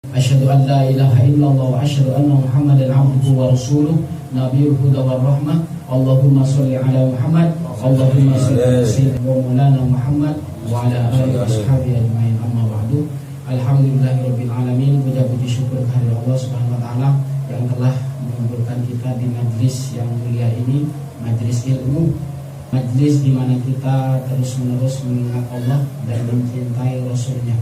Asyhadu an la ilaha illallah wa asyhadu anna Muhammadan abduhu wa rasuluh nabiyul huda war rahmah. Allahumma sholli ala Muhammad, Allahumma sholli ala sayyidina wa maulana Muhammad wa ala alihi washabihi ajmain. Amma ba'du. Alhamdulillahirabbil alamin. Puji syukur kehadirat Allah Subhanahu wa taala yang telah mengumpulkan kita di majlis yang mulia ini, majlis ilmu, majlis di mana kita terus-menerus mengingat Allah dan mencintai Rasulnya.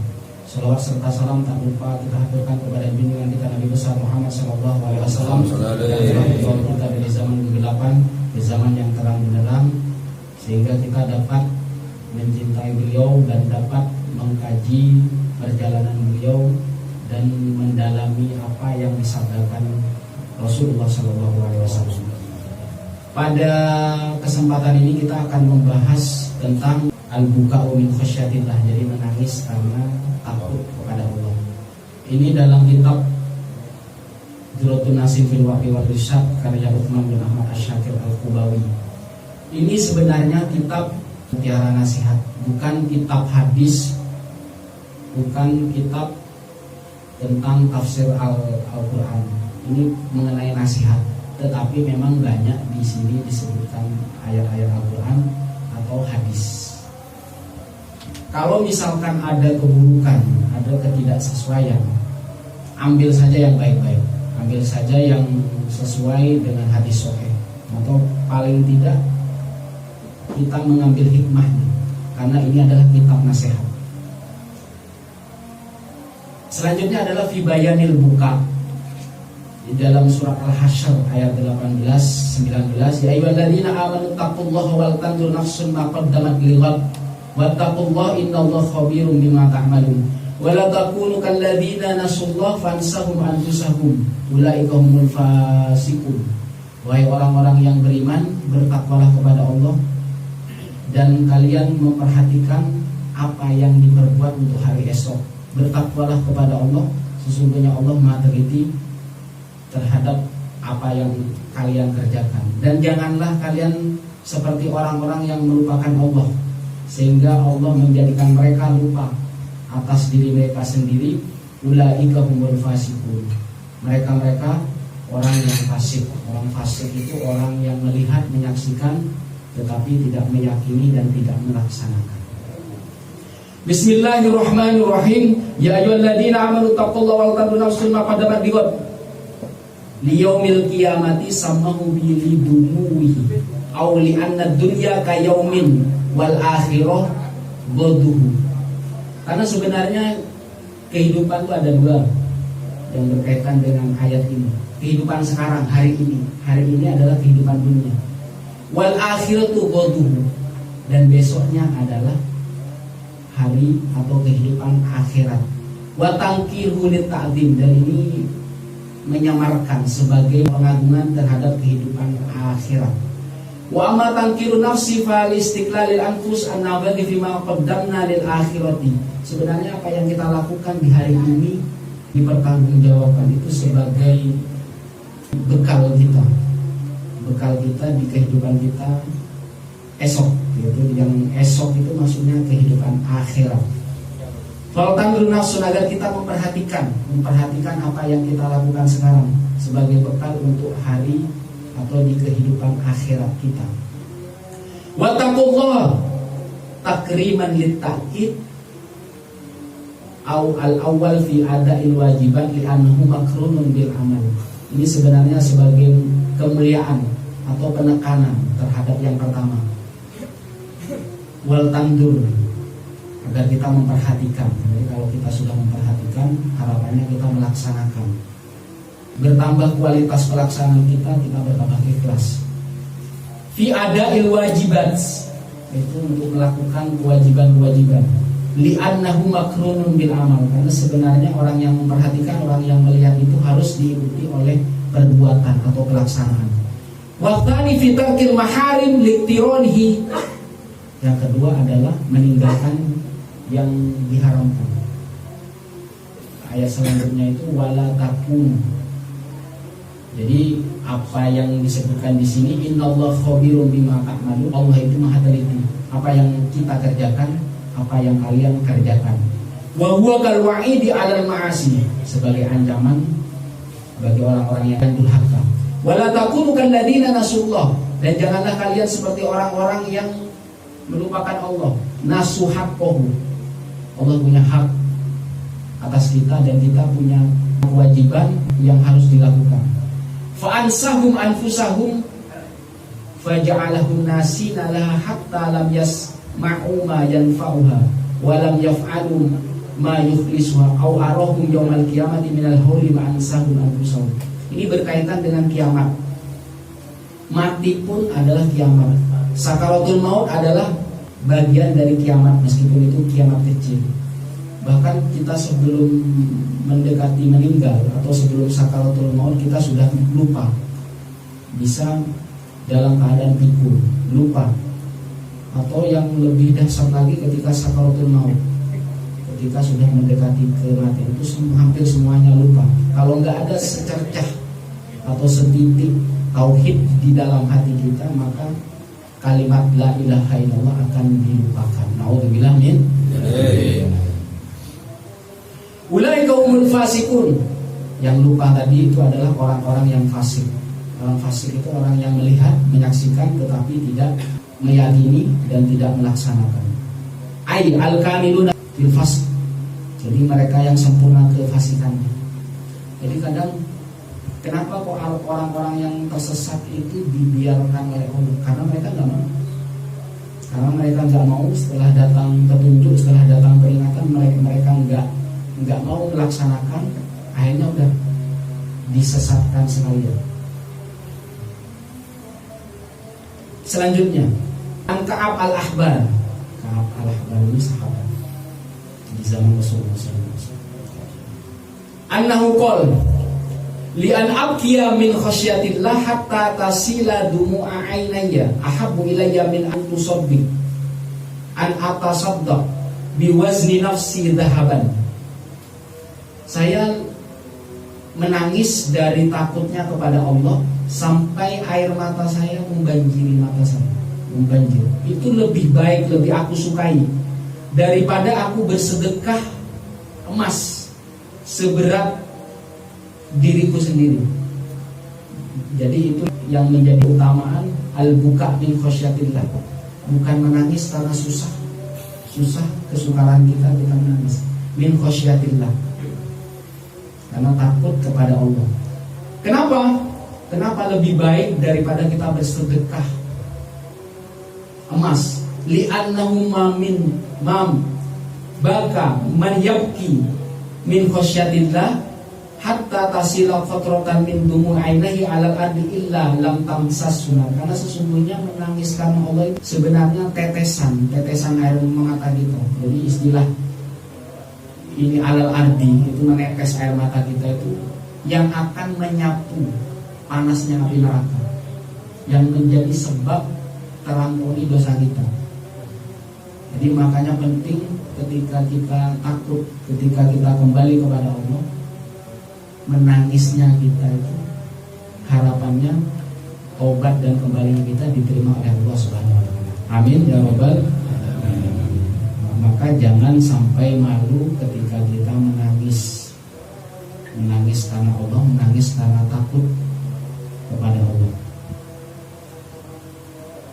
Salawat serta salam tak lupa kita haturkan kepada junjungan kita Nabi besar Muhammad sallallahu alaihi wasallam yang telah membawa kita dari zaman kegelapan ke zaman yang terang benderang, sehingga kita dapat mencintai beliau dan dapat mengkaji perjalanan beliau dan mendalami apa yang disabdakan Rasulullah sallallahu alaihi wasallam. Pada kesempatan ini kita akan membahas tentang al-buka'u min khasyatillah, jadi menangis karena takut kepada Allah. Ini dalam kitab Duratun Nasim fil Waqi wal Irsyad karya Uthman bin Ahmad Asy-Syakir Al-Qubawi. Ini sebenarnya kitab mutiara nasihat, bukan kitab hadis, bukan kitab tentang tafsir Al-Quran. Ini mengenai nasihat, tetapi memang banyak di sini disebutkan ayat-ayat Al-Quran atau hadis. Kalau misalkan ada keburukan, ada ketidaksesuaian, ambil saja yang baik-baik, ambil saja yang sesuai dengan hadis sahih, atau paling tidak kita mengambil hikmahnya, karena ini adalah kitab nasihat. Selanjutnya adalah fi bayanil buka, di dalam surat Al-Hasyr ayat 18-19, ya ayyuhalladzina amanu taqullaha wal tanzur nafsun ma qaddamat lighad wattaqullaha innallaha khabirum bima ta'malun wa la takunu kalladzina nasullaha fansahum anfusahum ulaika humul fasiqun. Wahai orang-orang yang beriman, bertakwalah kepada Allah dan kalian memperhatikan apa yang diperbuat untuk hari esok. Bertakwalah kepada Allah, sesungguhnya Allah Maha teliti terhadap apa yang kalian kerjakan. Dan janganlah kalian seperti orang-orang yang melupakan Allah, sehingga Allah menjadikan mereka lupa atas diri mereka sendiri. Ulaika humul fasiqun. Mereka orang yang fasik. Orang fasik itu orang yang melihat, menyaksikan, tetapi tidak meyakini dan tidak melaksanakan. Bismillahirrahmanirrahim. Ya ayyuhalladzina amanu taqullaha wal tanzur nafsun ma qaddamat lighad liyaumil qiyamati samahu bi lidumuhi aw li anna dunya ka yaumin wal akhirah boduhu. Karena sebenarnya kehidupan itu ada dua yang berkaitan dengan ayat ini. Kehidupan sekarang, hari ini adalah kehidupan dunia. Wal akhiratu boduhu, dan besoknya adalah hari atau kehidupan akhirat. Wa tangkiru lit ta'zim, dan ini menyamarkan sebagai pengagungan terhadap kehidupan akhirat. Wa amma tankiru nafsi fal istiqlalil anfus an-nabati fima qaddamna lil akhirati. Sebenarnya apa yang kita lakukan di hari ini dipertanggungjawabkan itu sebagai bekal kita di kehidupan kita esok, gitu. Yang esok itu maksudnya kehidupan akhirat. Fal tankiru nafsun, agar kita memperhatikan apa yang kita lakukan sekarang sebagai bekal untuk hari atau di kehidupan akhirat kita. Wattaqullah takriman litta'kid au al-awwal fi ada'il wajibat li'annahu makrunun bil amal. Ini sebenarnya sebagai kemuliaan atau penekanan terhadap yang pertama. Wal tandur, agar kita memperhatikan. Jadi kalau kita sudah memperhatikan, harapannya kita melaksanakan. Bertambah kualitas pelaksanaan kita bertambah ikhlas. Fi ada'il wajibat, itu untuk melakukan kewajiban-kewajiban. Li'annahu makrunun bil amal, karena sebenarnya orang yang memperhatikan, orang yang melihat itu harus diikuti oleh perbuatan atau pelaksanaan. Waqtani fi tarkil maharim liqtiranihi, yang kedua adalah meninggalkan yang diharamkan. Ayat selanjutnya itu wala takun. Jadi apa yang disebutkan di sini, innallaha khabirum bima ta'malun, Allah itu maha teliti apa yang kita kerjakan, apa yang kalian kerjakan. Wa huwa kal wa'idi 'alal ma'asi, sebagai ancaman bagi orang-orang yang durhaka. Wala takunu kalladzina nasullah, dan janganlah kalian seperti orang-orang yang melupakan Allah. Nasu haqqahu, Allah punya hak atas kita dan kita punya kewajiban yang harus dilakukan. Fa ansahum anfusahum faja'alahum nasina laha hatta lam yasma'u ma yanfa'uha wa lam yaf'alu ma yukhlisuha aw arahum yaumal qiyamati minal hawli ma ansahum anfusahum. Ini berkaitan dengan kiamat. Mati pun adalah kiamat. Sakaratul maut adalah bagian dari kiamat, meskipun itu kiamat kecil. Bahkan kita sebelum mendekati meninggal atau sebelum sakaratul maut kita sudah lupa. Bisa dalam keadaan pikun, lupa. Atau yang lebih dahsyat lagi ketika sakaratul maut, ketika sudah mendekati kematian, itu hampir semuanya lupa. Kalau nggak ada secercah atau setitik tauhid di dalam hati kita, maka kalimat la ilaha illallah akan dilupakan. Nauzubillah min. Ulaika humul fasikun. Yang lupa tadi itu adalah orang-orang yang fasik. Orang fasik itu orang yang melihat, menyaksikan tetapi tidak meyakini dan tidak melaksanakan. Ai al-kamiluna fil fasik. Jadi mereka yang sempurna kefasikannya. Jadi kadang kenapa kok orang-orang yang tersesat itu dibiarkan oleh Allah? Karena mereka nggak mau. Karena mereka nggak mau setelah datang petunjuk, setelah datang peringatan, mereka nggak mau melaksanakan, akhirnya udah disesatkan sekalian. Selanjutnya, Ka'ab al-Ahbar. Ka'ab al-Ahbar ini sahabat di zaman Rasulullah SAW. Annahu qala li an abkiya min khasyatillah hatta tasila dumu'a aynaya ahabbu ilayya min an tusabbih an atasaddaq biwazni nafsi dhahaban. Saya menangis dari takutnya kepada Allah sampai air mata saya membanjiri mata saya, membanjir. Itu lebih baik, lebih aku sukai daripada aku bersedekah emas seberat diriku sendiri. Jadi itu yang menjadi utamaan al-buka min khasyatillah. Bukan menangis karena susah kesukaran kita menangis. Min khasyatillah, karena takut kepada Allah. Kenapa lebih baik daripada kita bersedekah emas? Li'annahu min baka man yabki min khasyatillah hatta tasila qatratan min dumu'ainihi 'alal ardi illa lam tamsasuna. Karena sesungguhnya menangis karena Allah itu sebenarnya tetesan air mata kita. Jadi istilah ini 'alal ardi itu menetes air mata kita itu yang akan menyapu panasnya api neraka, yang menjadi sebab terampuni dosa kita. Jadi makanya penting ketika kita takut, ketika kita kembali kepada Allah, menangisnya kita itu harapannya obat dan kembalinya kita diterima oleh Allah Subhanahu wa taala. Amin ya rabbal alamin. Maka jangan sampai malu ketika kita menangis karena Allah, menangis karena takut kepada Allah.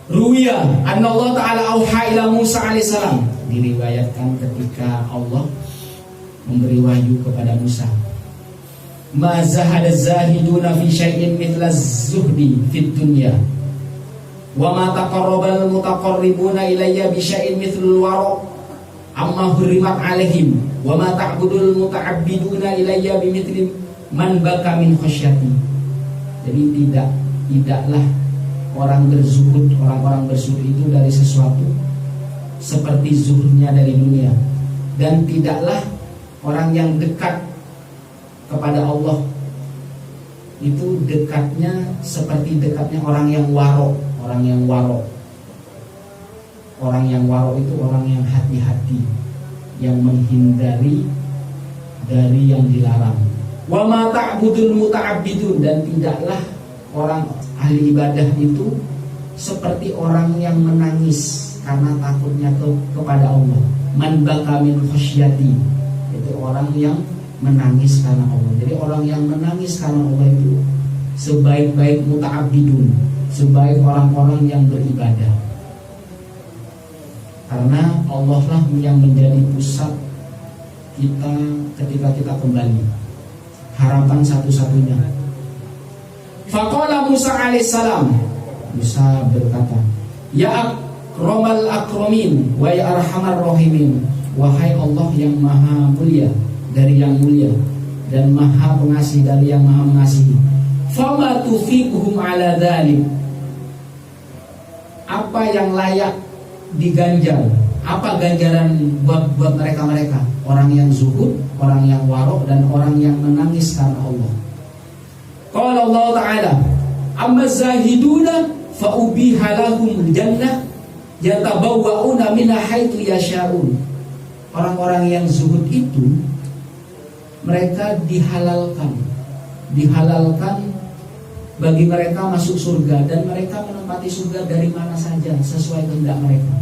Ruwiya anna Allah Ta'ala auha ila Musa alaihissalam. Diriwayatkan ketika Allah memberi wahyu kepada Musa, ma zahada zahiduna fi syai'in mithla zuhdi fid dunya wa ma taqarrabal mutaqarribuna ilayya bi syai'in mithlul wara amma hurrimat alaihim wa ma ta'budul muta'abbiduna ilayya bi mithli man baka min khasyati. Jadi tidaklah orang-orang berzuhud itu dari sesuatu seperti zuhudnya dari dunia, dan tidaklah orang yang dekat kepada Allah itu dekatnya seperti dekatnya orang yang waro. Orang yang waro itu orang yang hati-hati, yang menghindari dari yang dilarang. Wa ma ta'budul muta'abbidun, dan tidaklah orang ahli ibadah itu seperti orang yang menangis karena takutnya kepada Allah. Man baka min khasyati, itu orang yang menangis karena Allah. Jadi orang yang menangis karena Allah itu sebaik-baik muta'abbidun, sebaik orang-orang yang beribadah. Karena Allah lah yang menjadi pusat kita ketika kita kembali, harapan satu-satunya. Faqala Musa alaihissalam, Musa berkata, ya akramal akramin wa ya arhamar rahimin, wahai Allah yang maha mulia dari yang mulia dan maha pengasih dari yang maha mengasihi. Fama tufiquhum ala dzalik, apa yang layak diganjar, apa ganjaran buat mereka orang yang zuhud, orang yang warok, dan orang yang menangis karena Allah. Qala Allah Ta'ala, amma zahiduna fa ubiha lahum jannah yatabawwa'una minha haitsu yasha'un. Orang-orang yang zuhud itu mereka dihalalkan bagi mereka masuk surga, dan mereka menempati surga dari mana saja sesuai kehendak mereka.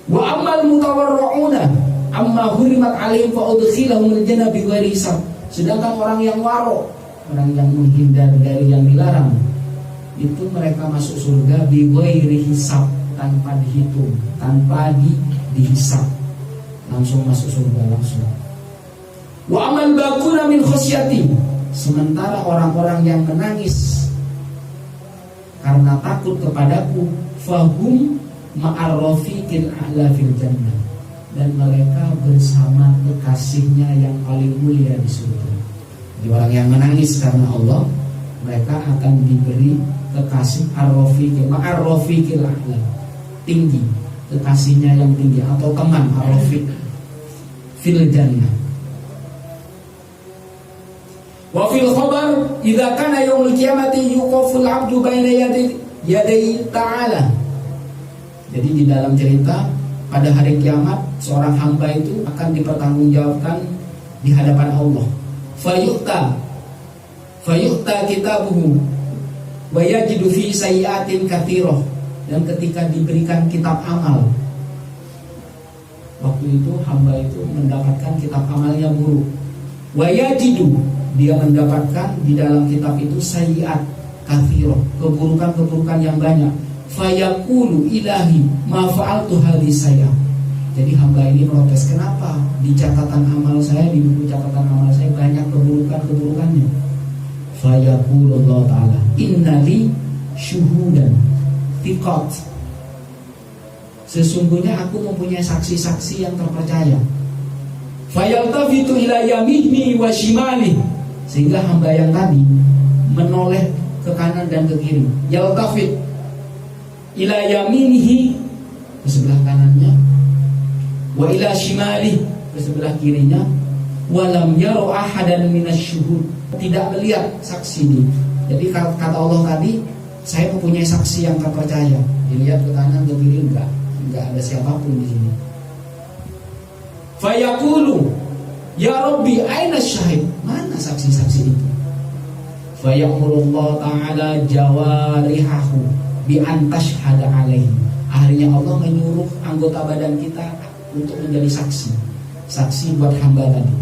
Wa ammal mutawarri'una amma hurimat 'alaihim fa udkhilahum al-jannah bighairi hisab. Sedangkan orang yang waro, orang yang menghindar dari yang dilarang, itu mereka masuk surga bighairi hisab, tanpa dihitung, tanpa dihisab, langsung masuk surga langsung. Wa amal bakuna min khasyati, sementara orang-orang yang menangis karena takut kepadaku, fahum ma'arrafiqil a'la fil jannah, dan mereka bersama kekasihnya yang paling mulia di surga. Jadi orang yang menangis karena Allah, mereka akan diberi kekasih ma'arrafiqil a'la, tinggi, kekasihnya yang tinggi, atau teman arrafiq fil jannah. Wa fil khabar idza kana yaumul qiyamati yuqaful 'abdu baina yaday ta'ala. Jadi di dalam cerita, pada hari kiamat seorang hamba itu akan dipertanggungjawabkan di hadapan Allah. Fayu'ta kitabuhu wa yajidu fi sayyi'atin katsirah, dan ketika diberikan kitab amal, waktu itu hamba itu mendapatkan kitab amalnya buruk. Wa yajidu, dia mendapatkan di dalam kitab itu sayyi'at katsirah, keburukan-keburukan yang banyak. Fayaqulu ilahi ma fa'altu hadhihi sayyi'ah. Jadi hamba ini protes, kenapa di catatan amal saya, di buku catatan amal saya banyak keburukannya. Fayaqulu Allah Ta'ala, innali syuhudan thiqat, sesungguhnya aku mempunyai saksi-saksi yang terpercaya. Fayaltafitu ila yaminihi wa shimalihi, sehingga hamba yang tadi menoleh ke kanan dan ke kiri. Yaltafit ila yaminihi, ke sebelah kanannya, wa ila shimalihi, ke sebelah kirinya. Walam yaro ahadan minasyuhud, tidak melihat saksi ini. Jadi kata Allah tadi, saya mempunyai saksi yang terpercaya. Dilihat ke kanan ke kiri, enggak ada siapapun di sini. Fayaqulu ya Rabbi aina syahid, mana saksi-saksi itu? Fayaqulullah Ta'ala jawarihahu bi an tashhada alaihi. Akhirnya Allah menyuruh anggota badan kita untuk menjadi saksi buat hamba tadi.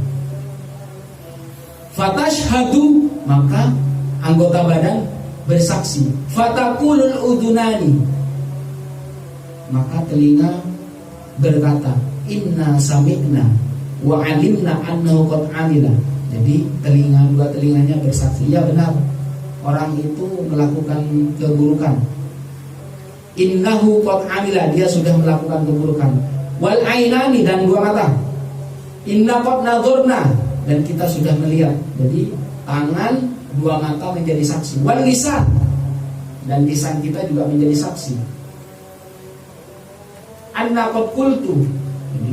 Fatashhadu, maka anggota badan bersaksi. Fataqulul udunani, maka telinga berkata, inna sami'na wa alimna annahu qad amila. Jadi dua telinganya bersaksi, ya benar, orang itu melakukan keburukan. Innahu qad amila, dia sudah melakukan keburukan. Wal ainani, dan dua mata. Inna qad nadhurna, dan kita sudah melihat. Jadi tangan, dua mata menjadi saksi. Wal lisan, dan lisan kita juga menjadi saksi. Anna qad qultu, jadi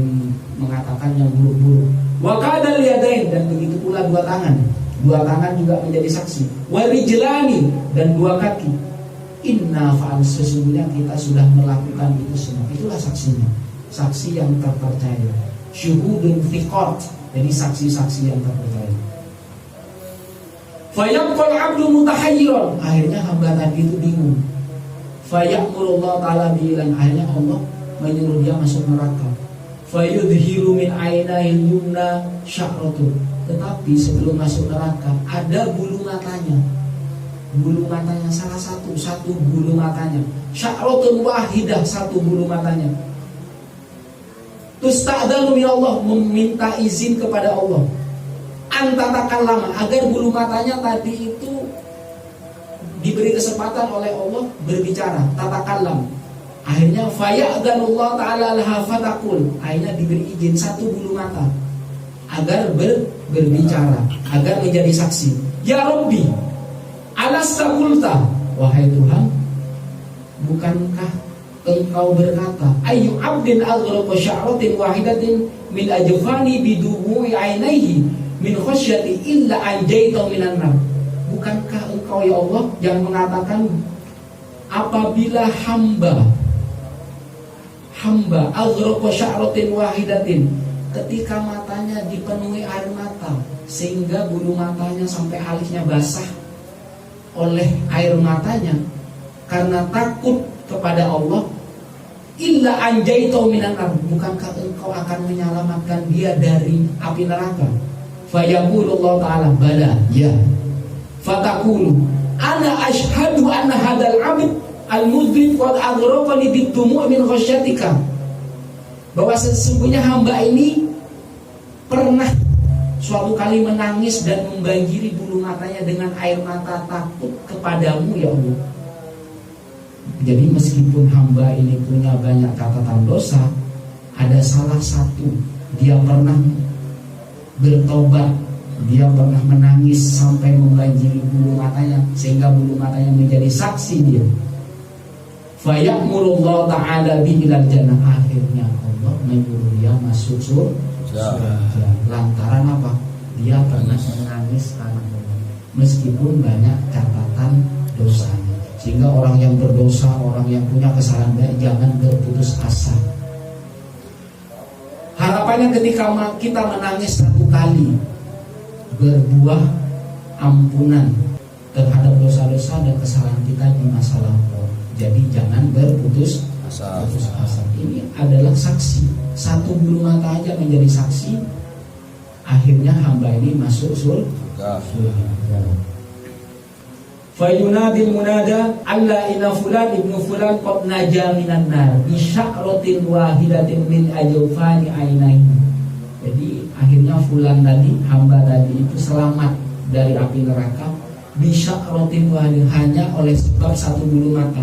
mengatakan yang buruk-buruk. Wa kadal yadain, dan begitu pula dua tangan juga menjadi saksi. Wa rijlani, dan dua kaki. Inna fa'al, sesungguhnya kita sudah melakukan itu semua. Itulah saksinya, saksi yang terpercaya. Syuhudun thiqat, jadi saksi-saksi yang terpercaya. Fayaqul abdu mutahayyiran, akhirnya hamba tadi itu bingung. Fayaqulullah Ta'ala bilan, akhirnya Allah menyuruh dia masuk neraka. fayudhiru min ainahil yumna sya'ratun. Tetapi sebelum masuk neraka ada bulu matanya. Bulu matanya salah satu bulu matanya. Sya'ratun wahidah, satu bulu matanya. Tusta'dzanu min Allah, meminta izin kepada Allah. Antatakallama, agar bulu matanya tadi itu diberi kesempatan oleh Allah berbicara, tatakallam. Akhirnya faya'dzanullah ta'ala laha fatakul. Akhirnya diberi izin satu bulu mata agar berbicara, agar menjadi saksi. Ya Rabbi, alasta qulta, wahai Tuhan, bukankah engkau berkata, ayu abdin aghraqa sya'ratin wahidatin min ajfani bidubu'i ainaihi min khasyati illa anjaita minan nar. Bukankah engkau ya Allah yang mengatakan apabila hamba aghraqa sya'ratin wahidatin, ketika matanya dipenuhi air mata sehingga bulu matanya sampai alisnya basah oleh air matanya karena takut kepada Allah, illa anjaita minan nar, bukankah engkau akan menyelamatkan dia dari api neraka? Fayaqulullah ta'ala bala, ya. Fataqulu ana ashhadu anna hadzal 'abd al-mudhlim qad aghraqani bid-dumu' min khasyatika, bahwa sesungguhnya hamba ini pernah suatu kali menangis dan membanjiri bulu matanya dengan air mata takut kepadamu ya Allah. Jadi meskipun hamba ini punya banyak catatan dosa, ada salah satu, dia pernah bertobat, dia pernah menangis sampai membanjiri bulu matanya sehingga bulu matanya menjadi saksi dia. Fayamurullah ta'ala bihilal jannah, akhirnya Allah menyuruh dia masuk surga. Lantaran apa? Dia pernah menangis karena Allah meskipun banyak catatan dosanya. Sehingga orang yang berdosa, orang yang punya kesalahan baik, jangan berputus asa. Harapannya ketika kita menangis satu kali, berbuah ampunan terhadap dosa-dosa dan kesalahan kita di masa lampau. Jadi jangan berputus asa. Ini adalah saksi. Satu bulu mata aja menjadi saksi. Akhirnya hamba ini masuk surga. Fayunadil munada alla inna fulan ibnu fulan qad naja minan nar bi sya'ratin wahidatin min ajfani ainaihi. Jadi akhirnya fulan tadi, hamba tadi itu selamat dari api neraka bi sya'ratin wahidatin, hanya oleh sebab satu bulu mata.